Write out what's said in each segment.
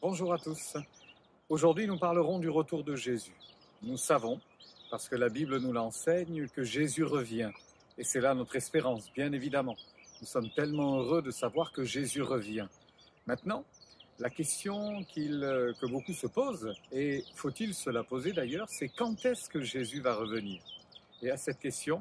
Bonjour à tous. Aujourd'hui, nous parlerons du retour de Jésus. Nous savons, parce que la Bible nous l'enseigne, que Jésus revient. Et c'est là notre espérance, bien évidemment. Nous sommes tellement heureux de savoir que Jésus revient. Maintenant, la question que beaucoup se posent, et faut-il se la poser d'ailleurs, c'est quand est-ce que Jésus va revenir? Et à cette question,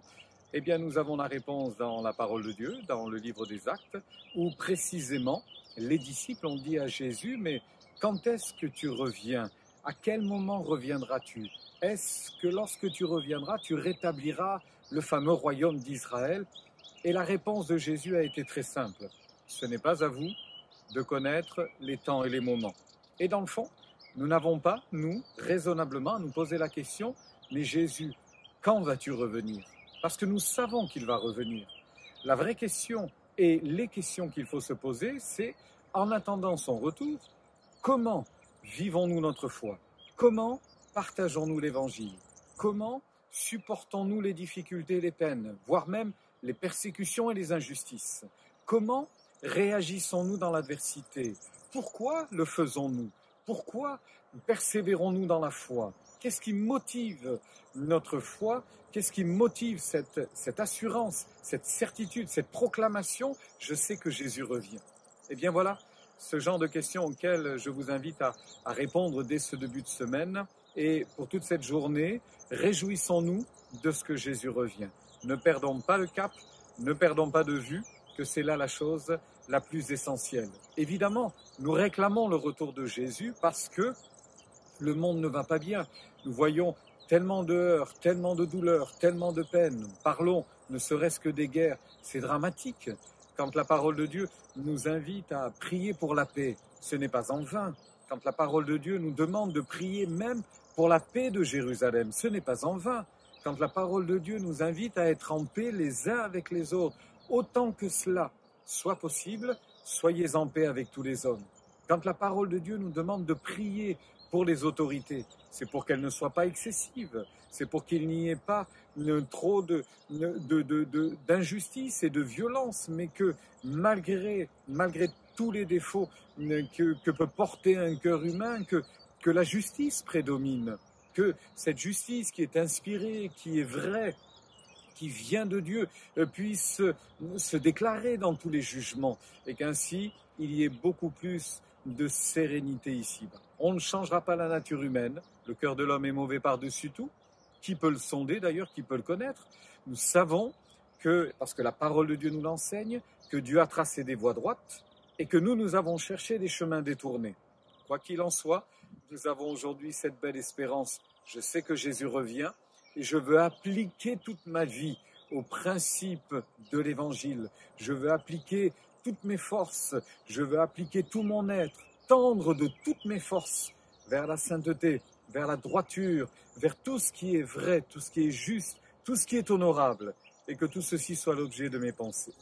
eh bien, nous avons la réponse dans la parole de Dieu, dans le livre des Actes, où précisément, les disciples ont dit à Jésus, mais quand est-ce que tu reviens? À quel moment reviendras-tu? Est-ce que lorsque tu reviendras, tu rétabliras le fameux royaume d'Israël? Et la réponse de Jésus a été très simple. Ce n'est pas à vous de connaître les temps et les moments. Et dans le fond, nous n'avons pas, nous, raisonnablement, à nous poser la question, mais Jésus, quand vas-tu revenir? Parce que nous savons qu'il va revenir. La vraie question et les questions qu'il faut se poser, c'est, en attendant son retour, comment vivons-nous notre foi? Comment partageons-nous l'Évangile? Comment supportons-nous les difficultés et les peines, voire même les persécutions et les injustices? Comment réagissons-nous dans l'adversité? Pourquoi le faisons-nous? Pourquoi persévérons-nous dans la foi? Qu'est-ce qui motive notre foi? Qu'est-ce qui motive cette assurance, cette certitude, cette proclamation? Je sais que Jésus revient. Eh bien voilà, ce genre de questions auxquelles je vous invite à répondre dès ce début de semaine. Et pour toute cette journée, réjouissons-nous de ce que Jésus revient. Ne perdons pas le cap, ne perdons pas de vue que c'est là la chose la plus essentielle. Évidemment, nous réclamons le retour de Jésus parce que le monde ne va pas bien. Nous voyons tellement de heurts, tellement de douleurs, tellement de peines. Parlons ne serait-ce que des guerres. C'est dramatique. Quand la parole de Dieu nous invite à prier pour la paix, ce n'est pas en vain. Quand la parole de Dieu nous demande de prier même pour la paix de Jérusalem, ce n'est pas en vain. Quand la parole de Dieu nous invite à être en paix les uns avec les autres, autant que cela soit possible, soyez en paix avec tous les hommes. Quand la parole de Dieu nous demande de prier pour les autorités, c'est pour qu'elles ne soient pas excessives, c'est pour qu'il n'y ait pas trop d'injustice et de violence, mais que malgré tous les défauts que peut porter un cœur humain, que la justice prédomine, que cette justice qui est inspirée, qui est vraie, qui vient de Dieu, puisse se déclarer dans tous les jugements, et qu'ainsi il y ait beaucoup plus de sérénité ici-bas. On ne changera pas la nature humaine, le cœur de l'homme est mauvais par-dessus tout. Qui peut le sonder d'ailleurs, qui peut le connaître? Nous savons que, parce que la parole de Dieu nous l'enseigne, que Dieu a tracé des voies droites et que nous avons cherché des chemins détournés. Quoi qu'il en soit, nous avons aujourd'hui cette belle espérance. Je sais que Jésus revient et je veux appliquer toute ma vie aux principes de l'Évangile. Je veux appliquer toutes mes forces, je veux appliquer tout mon être, tendre de toutes mes forces vers la sainteté, vers la droiture, vers tout ce qui est vrai, tout ce qui est juste, tout ce qui est honorable, et que tout ceci soit l'objet de mes pensées.